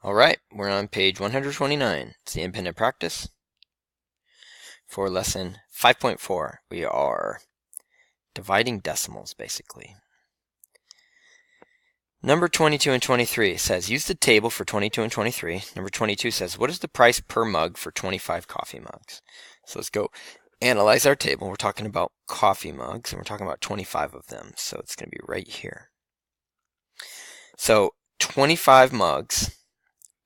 All right, we're on page 129. It's the independent practice for lesson 5.4. We are dividing decimals, basically. Number 22 and 23 says, use the table for 22 and 23. Number 22 says, what is the price per mug for 25 coffee mugs? So let's go analyze our table. We're talking about coffee mugs, and we're talking about 25 of them. So it's going to be right here. So 25 mugs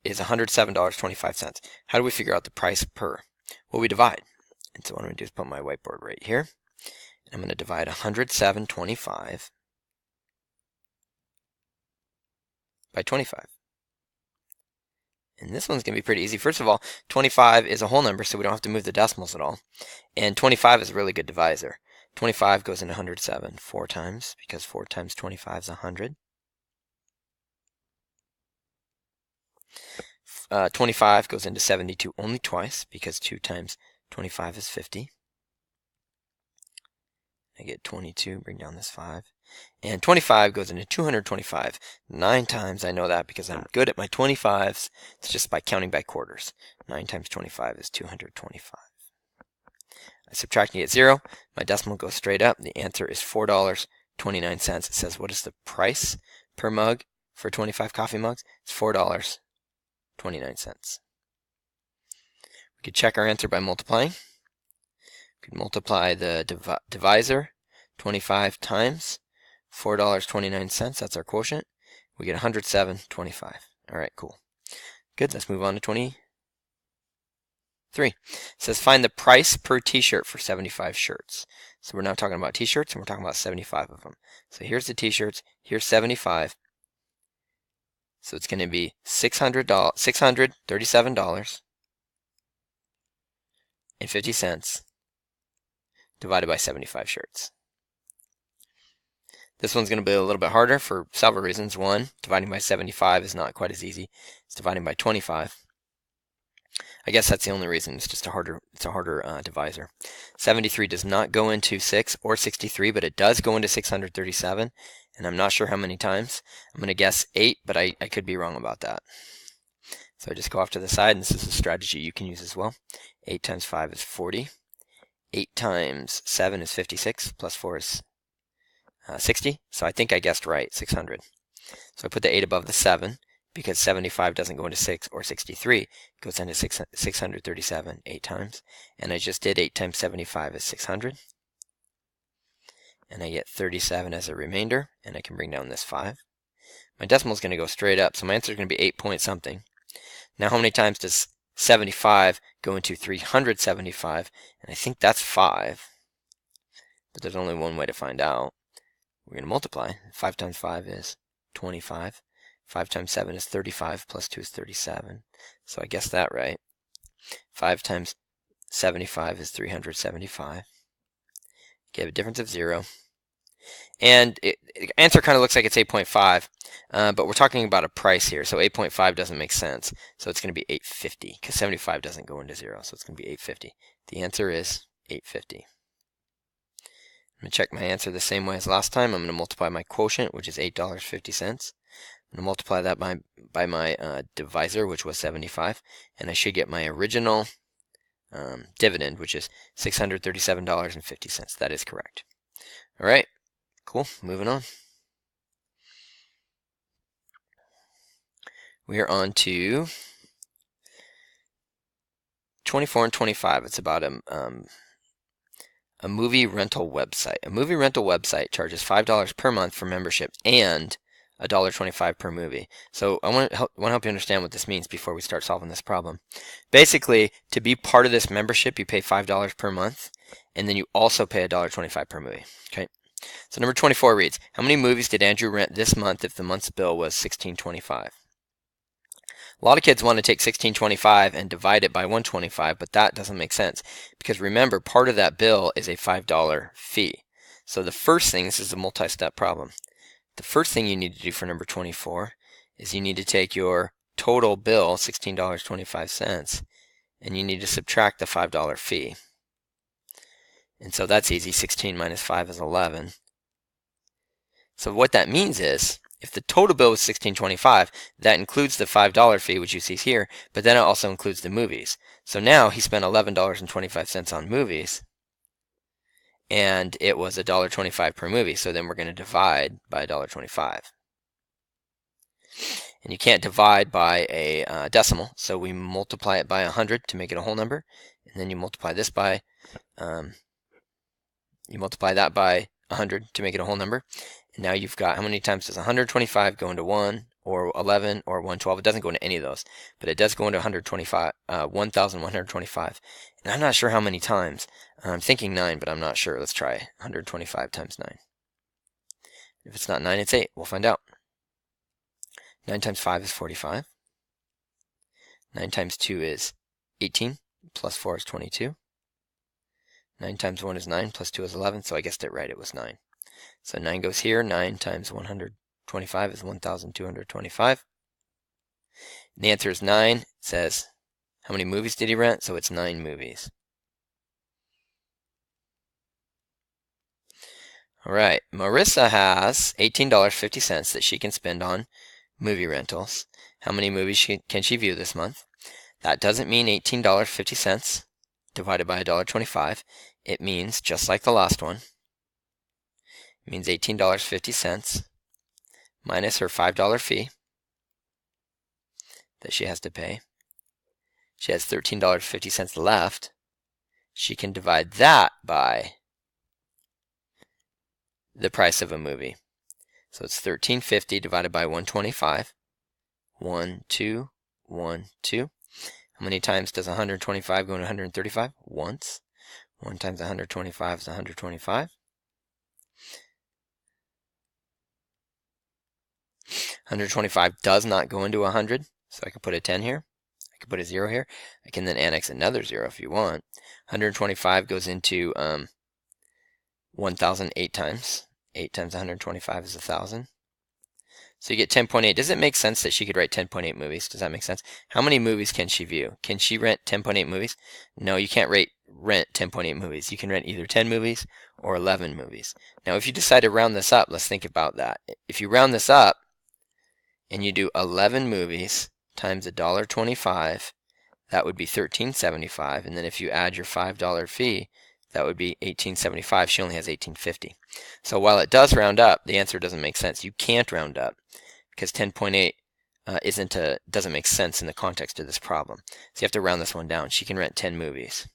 is $107.25. How do we figure out the price per? Well, we divide. And so what I'm going to do is put my whiteboard right here. And I'm going to divide 107.25 by 25. And this one's going to be pretty easy. First of all, 25 is a whole number, so we don't have to move the decimals at all. And 25 is a really good divisor. 25 goes into 107 4 times, because 4 times 25 is 100. 25 goes into 72 only twice, because 2 times 25 is 50. I get 22, bring down this 5. And 25 goes into 225 9 times. I know that because I'm good at my 25s. It's just by counting by quarters. 9 times 25 is 225. I subtract and get 0. My decimal goes straight up. The answer is $4.29. It says, what is the price per mug for 25 coffee mugs? It's $4.29. We could check our answer by multiplying. We could multiply the divisor, 25 times $4.29. That's our quotient. We get 107.25. All right, cool. Good. Let's move on to 23. It says find the price per t-shirt for 75 shirts. So we're now talking about t-shirts, and we're talking about 75 of them. So here's the t-shirts. Here's 75. So it's going to be $637.50 divided by 75 shirts. This one's going to be a little bit harder for several reasons. One, dividing by 75 is not quite as easy as dividing by 25. I guess that's the only reason. It's just a harder divisor. 73 does not go into 6 or 63, but it does go into 637, and I'm not sure how many times. I'm going to guess 8, but I could be wrong about that. So I just go off to the side, and this is a strategy you can use as well. 8 times 5 is 40. 8 times 7 is 56, plus 4 is 60. So I think I guessed right, 600. So I put the 8 above the 7, because 75 doesn't go into 6 or 63. It goes into 637 8 times. And I just did 8 times 75 is 600. And I get 37 as a remainder, and I can bring down this 5. My decimal is going to go straight up, so my answer is going to be 8 point something. Now how many times does 75 go into 375? And I think that's 5. But there's only one way to find out. We're going to multiply. 5 times 5 is 25. 5 times 7 is 35, plus 2 is 37. So I guessed that right. 5 times 75 is 375. Give a difference of 0. And the answer kind of looks like it's 8.5, but we're talking about a price here, so 8.5 doesn't make sense. So it's going to be 850, because 75 doesn't go into 0, so it's going to be 850. The answer is 850. I'm going to check my answer the same way as last time. I'm going to multiply my quotient, which is $8.50. I'm going to multiply that by my divisor, which was 75, and I should get my original dividend, which is $637.50. That is correct. All right, cool. Moving on. We are on to 24 and 25. It's about a movie rental website. A movie rental website charges $5 per month for membership and $1.25 per movie. So I want to help you understand what this means before we start solving this problem. Basically, to be part of this membership, you pay $5 per month, and then you also pay $1.25 per movie. Okay. So number 24 reads, how many movies did Andrew rent this month if the month's bill was $16.25? A lot of kids want to take $16.25 and divide it by $1.25, but that doesn't make sense because remember, part of that bill is a $5 fee. So the first thing, this is a multi-step problem. The first thing you need to do for number 24 is you need to take your total bill, $16.25, and you need to subtract the $5 fee. And so that's easy. 16 minus 5 is 11. So what that means is if the total bill was $16.25, that includes the $5 fee, which you see here, but then it also includes the movies. So now he spent $11.25 on movies, and it was $1.25 per movie. So then we're going to divide by $1.25. And you can't divide by a decimal, so we multiply it by 100 to make it a whole number, and then you multiply this by, you multiply that by 100 to make it a whole number. And now you've got, how many times does 125 go into 1, or 11, or 112? It doesn't go into any of those, but it does go into 1,125. And I'm not sure how many times. I'm thinking 9, but I'm not sure. Let's try 125 times 9. If it's not 9, it's 8. We'll find out. 9 times 5 is 45. 9 times 2 is 18, plus 4 is 22. 9 times 1 is 9, plus 2 is 11, so I guessed it right, it was 9. So 9 goes here, 9 times 125 is 1,225. And the answer is 9. It says, how many movies did he rent? So it's 9 movies. All right, Marissa has $18.50 that she can spend on movie rentals. How many movies can she view this month? That doesn't mean $18.50 divided by $1.25. It means, just like the last one, it means $18.50 minus her $5 fee that she has to pay. She has $13.50 left. She can divide that by the price of a movie. So it's $13.50 divided by 125. 1, 2, 1, 2. How many times does 125 go into 135? Once. 1 times 125 is 125. 125 does not go into 100, so I can put a 10 here. I can put a 0 here. I can then annex another 0 if you want. 125 goes into 1,000 8 times. 8 times 125 is 1,000. So you get 10.8. Does it make sense that she could write 10.8 movies? Does that make sense? How many movies can she view? Can she rent 10.8 movies? No, you can't rent 10.8 movies. You can rent either 10 movies or 11 movies. Now, if you decide to round this up, let's think about that. If you round this up and you do 11 movies times $1.25, that would be $13.75. And then if you add your $5 fee, that would be $18.75. She only has $18.50. So while it does round up, the answer doesn't make sense. You can't round up because 10.8 doesn't make sense in the context of this problem. So you have to round this one down. She can rent 10 movies.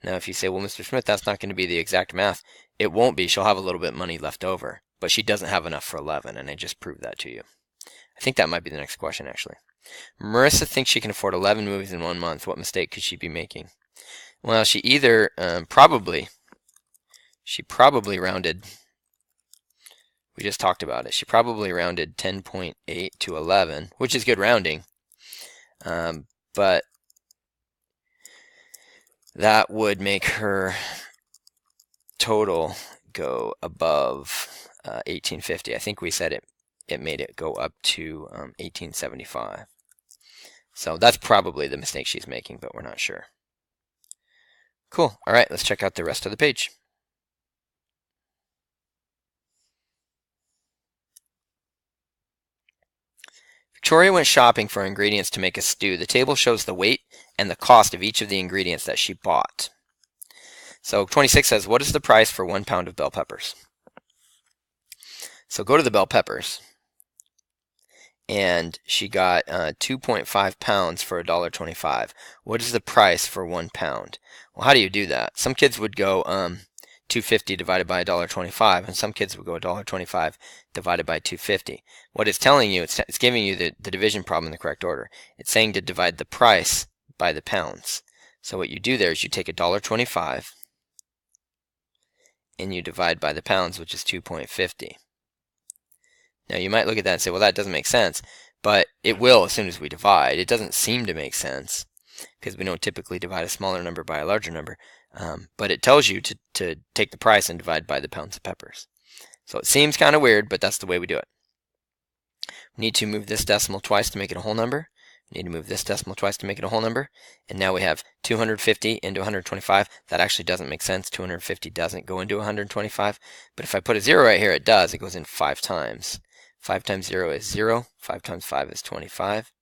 Now if you say, well, Mr. Smith, that's not going to be the exact math. It won't be. She'll have a little bit of money left over, but she doesn't have enough for 11, and I just proved that to you. I think that might be the next question, actually. Marissa thinks she can afford 11 movies in 1 month. What mistake could she be making? Well, she either probably rounded, we just talked about it, she probably rounded 10.8 to 11, which is good rounding, but that would make her total go above 1850. I think we said it made it go up to 1875. So that's probably the mistake she's making, but we're not sure. Cool. All right, let's check out the rest of the page. Victoria went shopping for ingredients to make a stew. The table shows the weight and the cost of each of the ingredients that she bought. So 26 says, what is the price for 1 pound of bell peppers? So go to the bell peppers. And she got 2.5 pounds for $1.25. What is the price for 1 pound? Well, how do you do that? Some kids would go $2.50 divided by $1.25, and some kids would go $1.25 divided by $2.50. What it's telling you, it's giving you the division problem in the correct order. It's saying to divide the price by the pounds. So what you do there is you take $1.25 and you divide by the pounds, which is 2.50. Now you might look at that and say, well, that doesn't make sense, but it will as soon as we divide. It doesn't seem to make sense because we don't typically divide a smaller number by a larger number, but it tells you to take the price and divide by the pounds of peppers. So it seems kind of weird, but that's the way we do it. We need to move this decimal twice to make it a whole number. We need to move this decimal twice to make it a whole number. And now we have 250 into 125. That actually doesn't make sense. 250 doesn't go into 125. But if I put a 0 right here, it does. It goes in 5 times. 5 times 0 is 0. 5 times 5 is 25.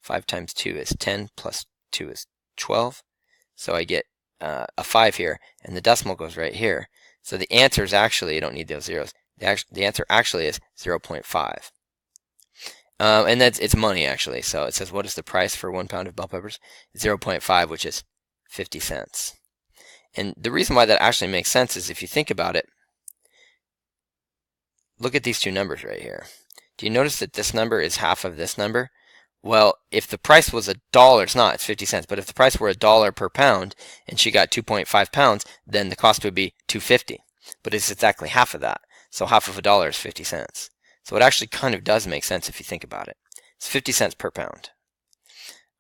5 times 2 is 10, plus 2 is 12. So I get a 5 here, and the decimal goes right here. So the answer is actually, you don't need those zeros, the answer actually is 0.5. And it's money, actually. So it says, what is the price for 1 pound of bell peppers? 0.5, which is 50 cents. And the reason why that actually makes sense is if you think about it, look at these two numbers right here. Do you notice that this number is half of this number? Well, if the price was $1, it's not, it's 50 cents. But if the price were $1 per pound and she got 2.5 pounds, then the cost would be $2.50. But it's exactly half of that. So half of $1 is 50 cents. So it actually kind of does make sense if you think about it. It's 50 cents per pound.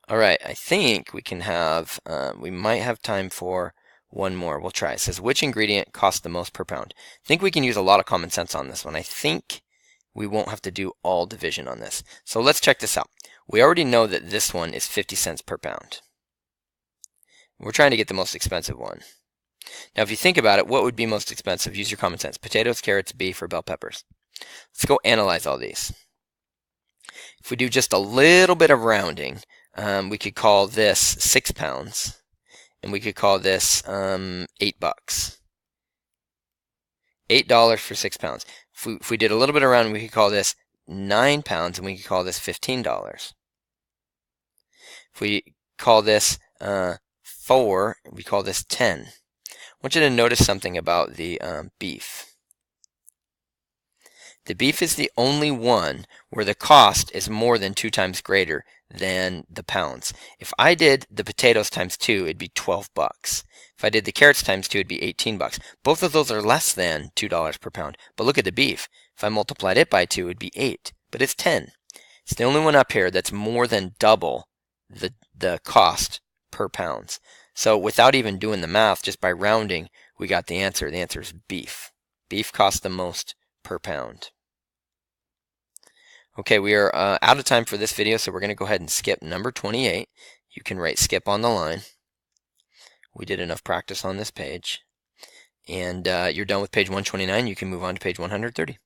All right, I think we can have, we might have time for one more. We'll try. It says, which ingredient costs the most per pound? I think we can use a lot of common sense on this one. I think we won't have to do all division on this. So let's check this out. We already know that this one is 50 cents per pound. We're trying to get the most expensive one. Now, if you think about it, what would be most expensive? Use your common sense. Potatoes, carrots, beef, or bell peppers. Let's go analyze all these. If we do just a little bit of rounding, we could call this 6 pounds, and we could call this $8. $8 for 6 pounds. If we did a little bit of rounding, we could call this 9 pounds, and we could call this $15. If we call this 4, we call this 10. I want you to notice something about the beef. The beef is the only one where the cost is more than 2 times greater than the pounds. If I did the potatoes times 2, it'd be $12. If I did the carrots times 2, it'd be $18. Both of those are less than $2 per pound. But look at the beef. If I multiplied it by 2, it'd be 8. But it's 10. It's the only one up here that's more than double the cost per pounds. So without even doing the math, just by rounding, we got the answer. The answer is beef. Beef costs the most per pound. Okay, we are out of time for this video, so we're going to go ahead and skip number 28. You can write skip on the line. We did enough practice on this page. And you're done with page 129. You can move on to page 130.